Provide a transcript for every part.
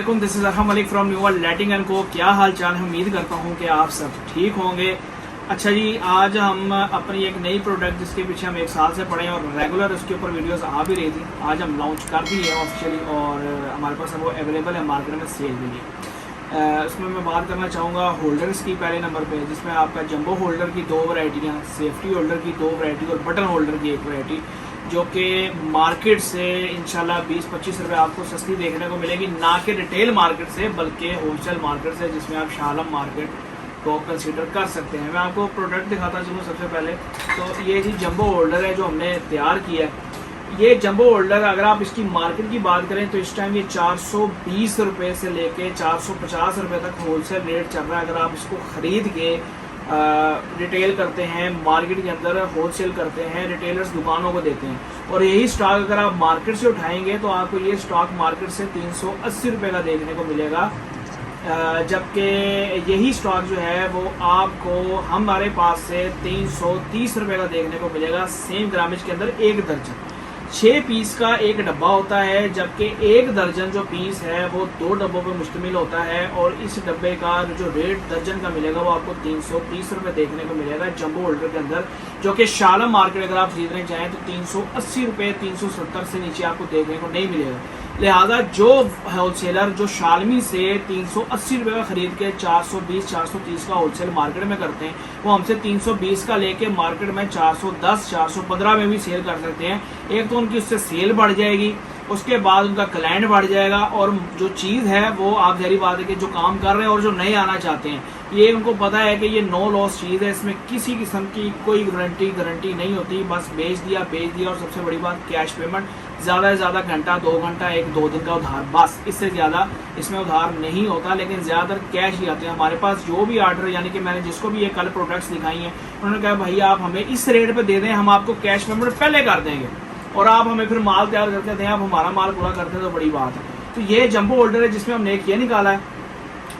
वालेकुम, this is Arham Malik from New World Lighting and Co. क्या हाल चाल है? उम्मीद करता हूँ कि आप सब ठीक होंगे। अच्छा जी, आज हम अपनी एक नई प्रोडक्ट जिसके पीछे हम एक साल से पड़े हैं और रेगुलर उसके ऊपर वीडियोस आ भी रही थी, आज हम लॉन्च कर दी है ऑफिशियली और हमारे पास वो अवेलेबल है मार्केट में, सेल के लिए। उसमें मैं बात करना चाहूँगा होल्डर्स की पहले नंबर पे, जिसमें आपका जंबो होल्डर की 2 वैरायटियाँ, सेफ्टी होल्डर की 2 वैरायटी और बटन होल्डर की 1 वैरायटी, जो कि मार्केट से इंशाल्लाह 20-25 रुपये आपको सस्ती देखने को मिलेगी, ना कि रिटेल मार्केट से बल्कि होलसेल मार्केट से, जिसमें आप शालम मार्केट को कंसीडर कर सकते हैं। मैं आपको प्रोडक्ट दिखाता चलूँ सबसे पहले। तो ये जी जंबो होल्डर है जो हमने तैयार किया है। ये जंबो होल्डर अगर आप इसकी मार्केट की बात करें तो इस टाइम ये 420 रुपये से लेके 450 रुपये तक होलसेल रेट चल रहा है। अगर आप इसको ख़रीद के रिटेल करते हैं, मार्केट के अंदर होलसेल करते हैं, रिटेलर्स दुकानों को देते हैं, और यही स्टॉक अगर आप मार्केट से उठाएंगे तो आपको ये स्टॉक मार्केट से 380 रुपये का देखने को मिलेगा, जबकि यही स्टॉक जो है वो आपको हमारे पास से 330 रुपये का देखने को मिलेगा। सेम ग्रामेज के अंदर 1 दर्जन 6 पीस का एक डब्बा होता है, जबकि 1 दर्जन जो पीस है वो 2 डब्बों पर मुश्तमिल होता है, और इस डब्बे का जो रेट दर्जन का मिलेगा वो आपको 330 रुपये देखने को मिलेगा जंबो होल्डर के अंदर, जो कि शालम मार्केट अगर आप खरीदने जाएँ तो 380 रुपये 370 से नीचे आपको देखने को नहीं मिलेगा। लिहाजा जो होलसेलर जो शालमी से 380 रुपये का खरीद के 420-430 का होलसेल मार्केट में करते हैं, वो हमसे 320 का लेके मार्केट में 410-415 में भी सेल कर सकते हैं। एक तो उनकी उससे सेल बढ़ जाएगी, उसके बाद उनका क्लाइंट बढ़ जाएगा, और जो चीज़ है वो आप जहरी बात है कि जो काम कर रहे हैं और जो नए आना चाहते हैं, ये उनको पता है कि ये नो लॉस चीज़ है, इसमें किसी किस्म की कोई गारंटी नहीं होती, बस बेच दिया और सबसे बड़ी बात कैश पेमेंट, ज़्यादा से ज़्यादा घंटा 2 घंटा 1-2 दिन का उधार, बस इससे ज़्यादा इसमें उधार नहीं होता, लेकिन ज़्यादातर कैश ही आते हैं हमारे पास। जो भी आर्डर, यानी कि मैंने जिसको भी ये कल प्रोडक्ट्स दिखाई हैं, उन्होंने कहा भैया आप हमें इस रेट पे दे दें, हम आपको कैश पेमेंट पहले कर देंगे और आप हमें फिर माल तैयार करके दें, आप हमारा माल पूरा करते हैं तो बड़ी बात है। तो ये जंबो होल्डर है जिसमें हमने एक ये निकाला है,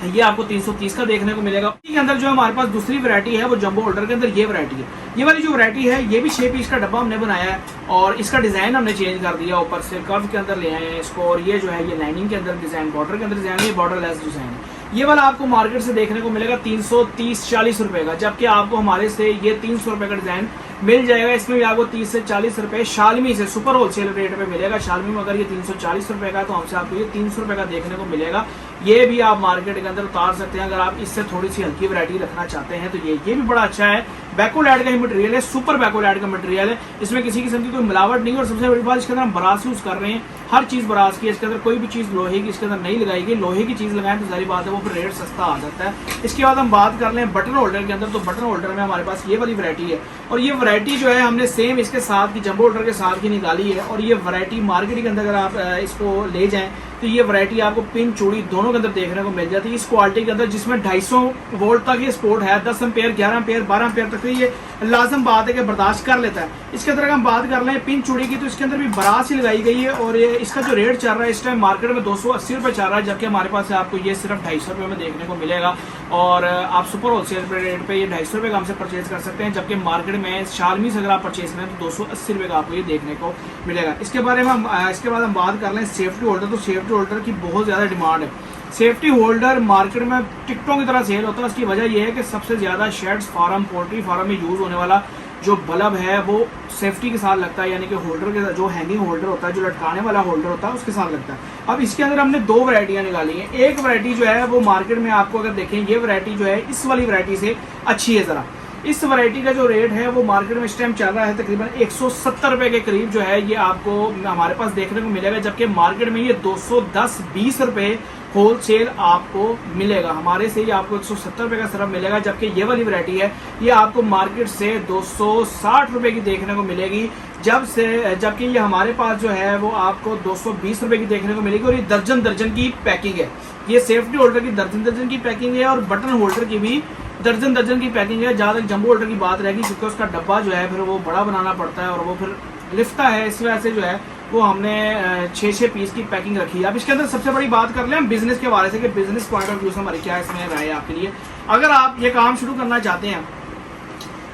ये आपको 330 का देखने को मिलेगा। इसके अंदर जो हमारे पास दूसरी वैरायटी है वो जंबो होल्डर के अंदर ये वैरायटी है। ये वाली जो वैरायटी है ये भी 6 पीस का डब्बा हमने बनाया है, और इसका डिजाइन हमने चेंज कर दिया, ऊपर से कर्व के अंदर ले आए हैं इसको, और ये जो है ये लाइनिंग के अंदर डिजाइन, बॉर्डर के अंदर डिजाइन, ये बॉर्डर लेस डिजाइन है। ये वाला आपको मार्केट से देखने को मिलेगा 330-40 रुपए का, जबकि आपको हमारे से ये 300 रुपए का डिजाइन मिल जाएगा। इसमें भी आपको 30 से 40 रुपए शालमी से सुपर होलसेल रेट पे मिलेगा। शालमी में अगर ये 340 रुपए का, तो हमसे आपको ये 300 रुपए का देखने को मिलेगा। ये भी आप मार्केट के अंदर उतार सकते हैं अगर आप इससे थोड़ी सी हल्की वैरायटी रखना चाहते हैं। तो ये भी बड़ा अच्छा है, बैको लैड का ही मटेरियल है, सुपर बैको लैड का मटेरियल है, इसमें किसी किस्म की कोई मिलावट नहीं, और सबसे बड़ी बात इसके अंदर हम ब्रास यूज कर रहे हैं, हर चीज ब्रास की है, इसके अंदर कोई भी चीज लोहे की इसके अंदर नहीं लगाई गई। लोहे की चीज लगाएं तो सारी बात है वो फिर रेट सस्ता आ जाता है। इसके बाद हम बात कर लें बटन होल्डर के अंदर, तो बटन होल्डर में हमारे पास ये वाली वैरायटी है, और ये वैरायटी जो है हमने सेम इसके साथ की जंबो होल्डर के साथ की निकाली है, और ये वैरायटी मार्केट के अंदर अगर आप इसको ले जाएं तो ये वैरायटी आपको पिन चूड़ी दोनों के अंदर देखने को मिल जाती है, इस क्वालिटी के अंदर, जिसमें 250 वोल्ट तक ये सपोर्ट है, 10 एम्पेयर 11 एम्पेयर 12 एम्पेयर तक ये लाजम बात है कि बर्दाश्त कर लेता है। इसके अंदर अगर हम बात कर लें पिन चूड़ी की, तो इसके अंदर भी ब्रास ही लगाई गई है, और ये इसका जो रेट चल रहा है इस टाइम मार्केट में 280 रुपये चल रहा है, जबकि हमारे पास आपको ये सिर्फ 250 रुपये में देखने को मिलेगा, और आप सुपर होलसेल रेट पे ये 250 रुपये का हमसे परचेज कर सकते हैं, जबकि मार्केट में शालमी से अगर आप परचेज करें तो 280 रुपये का आपको ये देखने को मिलेगा। इसके बाद हम बात कर लें सेफ्टी होल्डर, तो सेफ्टी होल्डर की बहुत ज़्यादा डिमांड है। सेफ्टी होल्डर मार्केट में टिकटों की तरह सेल होता है। उसकी वजह यह है कि सबसे ज़्यादा शेड्स फार्म, पोल्ट्री फार्म में यूज़ होने वाला जो बल्ब है वो सेफ्टी के साथ लगता है, यानी कि होल्डर के जो हैंगिंग होल्डर होता है, जो लटकाने वाला होल्डर होता है, उसके साथ लगता है। अब इसके अंदर हमने 2 वैरायटियाँ निकाली हैं। एक वैरायटी जो है वो मार्केट में आपको अगर देखें, ये वैरायटी जो है इस वाली वैरायटी से अच्छी है ज़रा। इस वैरायटी का जो रेट है वो मार्केट में इस टाइम चल रहा है तकरीबन 170 रुपये के करीब जो है ये आपको हमारे पास देखने को मिलेगा, जबकि मार्केट में ये 210-20 रुपये होलसेल आपको मिलेगा। हमारे से ये आपको 170 रुपये का सिर्फ मिलेगा, जबकि ये वाली वैरायटी है ये आपको मार्केट से 260 रुपये की देखने को मिलेगी, जबकि ये हमारे पास जो है वो आपको 220 रुपये की देखने को मिलेगी, और ये दर्जन की पैकिंग है। ये सेफ्टी होल्डर की दर्जन की पैकिंग है, और बटन होल्डर की भी दर्जन की पैकिंग है। ज़्यादा जंबो होल्डर की बात रहेगी क्योंकि उसका डब्बा जो है फिर वो बड़ा बनाना पड़ता है और वो फिर लिफ्टता है, इस वजह से जो है वो हमने 6 पीस की पैकिंग रखी है। अब इसके अंदर सबसे बड़ी बात कर लें हम बिजनेस के बारे से कि बिजनेस पॉइंट ऑफ व्यू से हमारी क्या इसमें राय है आपके लिए। अगर आप ये काम शुरू करना चाहते हैं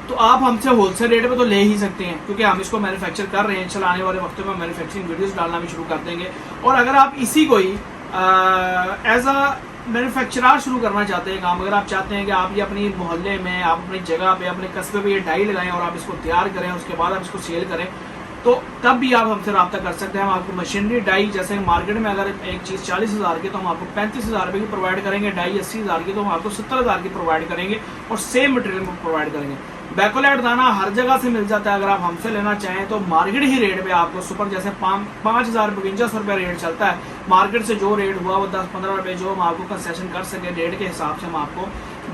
तो आप हमसे होलसेल रेट पे तो ले ही सकते हैं, क्योंकि हम इसको मैन्युफैक्चर कर रहे हैं। इंशाल्लाह आने वाले वक्तों में मैन्युफैक्चरिंग वीडियोस डालना भी शुरू कर देंगे। और अगर आप इसी को ही एज अ मैन्युफैक्चरर शुरू करना चाहते हैं काम, अगर आप चाहते हैं कि आप ये अपनी मोहल्ले में, आप अपनी जगह पे, अपने कस्बे पे ये डाई लगाएं और आप इसको तैयार करें, उसके बाद आप इसको सेल करें, तो तब भी आप हमसे रब्ता कर सकते हैं। हम आपको मशीनरी डाई, जैसे मार्केट में अगर एक चीज़ 40,000 की तो हम आपको 35,000 रुपये की प्रोवाइड करेंगे, डाई 80,000 की तो हम आपको 70,000 की प्रोवाइड करेंगे और सेम मटेरियल में प्रोवाइड करेंगे। बैकोलैट दाना हर जगह से मिल जाता है, अगर आप हमसे लेना चाहें तो मार्केट ही रेट पे आपको सुपर जैसे 5,000-5,500 रुपये रेट चलता है, मार्केट से जो रेट हुआ वो 10-15 रुपये जो हम आपको कंसेशन कर सके रेट के हिसाब से हम आपको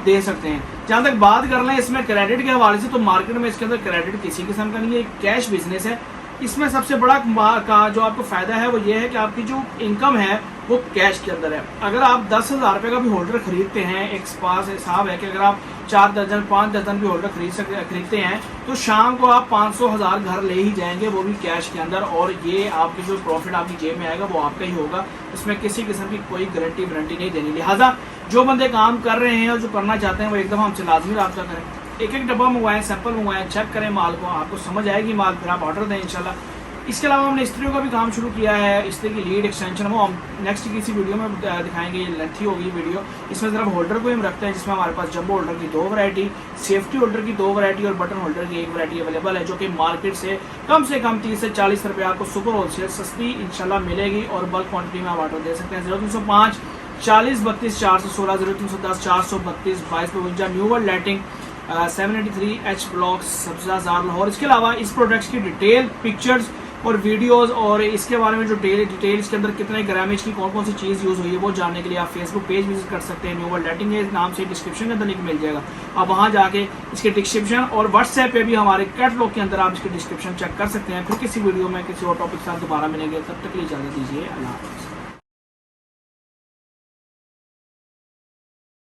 दे सकते हैं। जहाँ तक बात कर लें इसमें क्रेडिट के हवाले से, तो मार्केट में इसके अंदर क्रेडिट किसी किस्म का नहीं है, कैश बिजनेस है। इसमें सबसे बड़ा का जो आपको फायदा है वो ये है कि आपकी जो इनकम है वो कैश के अंदर है। अगर आप 10,000 रुपये का भी होल्डर खरीदते हैं, एक पास हिसाब है कि अगर आप 4 दर्जन 5 दर्जन भी होल्डर खरीदते हैं तो शाम को आप 500,000 घर ले ही जाएंगे, वो भी कैश के अंदर, और ये आपकी जो प्रॉफिट आपकी जेब में आएगा वो आपका ही होगा, इसमें किसी किस्म की कोई गारंटी वारंटी नहीं देनी। लिहाजा जो बंदे काम कर रहे हैं और जो करना चाहते हैं वो एकदम हमसे लाजमी रब्ता करें, एक एक डब्बा मंगवाएं, सैंपल मंगवाएं, चेक करें माल को, आपको समझ आएगी माल, फिर आप ऑर्डर दें इंशाल्लाह। इसके अलावा हमने इस्त्रियों का भी काम शुरू किया है, इस्त्री की लीड एक्सटेंशन, वो हम नेक्स्ट किसी वीडियो में दिखाएंगे, ये लेंथी होगी वीडियो। इसमें सिर्फ होल्डर को हम रखते हैं, जिसमें हमारे पास जंबो होल्डर की 2 वैरायटी, सेफ्टी होल्डर की 2 वैरायटी और बटन होल्डर की 1 वैरायटी अवेलेबल है, जो कि मार्केट से कम 30 से 40 रुपये आपको सुपर होलसेल सस्ती इंशाल्लाह मिलेगी और बल्क क्वान्टिटी में आप ऑर्डर दे सकते हैं। 0305 40 32 416, 0310 432 2252, new World lighting 783 H block Sabzazar Lahore. इसके अलावा इस प्रोडक्ट्स की डिटेल पिक्चर्स और वीडियोस और इसके बारे में जो डिटेल इसके अंदर कितने ग्रामेज की कौन कौन सी चीज़ यूज़ हुई है वो जानने के लिए आप फेसबुक पेज विजिट कर सकते हैं, न्यू वर्ल्ड लाइटिंग के नाम से डिस्क्रिप्शन के अंदर लिंक मिल जाएगा, आप वहाँ जाके इसके डिस्क्रिप्शन और व्हाट्सएप पे भी हमारे कैटलॉग के अंदर आप इसके डिस्क्रिप्शन चेक कर सकते हैं। फिर किसी वीडियो में किसी और टॉपिक के साथ दोबारा मिलेंगे, तब तक के लिए इजाज़त दीजिए, अल्लाह हाफ़िज़।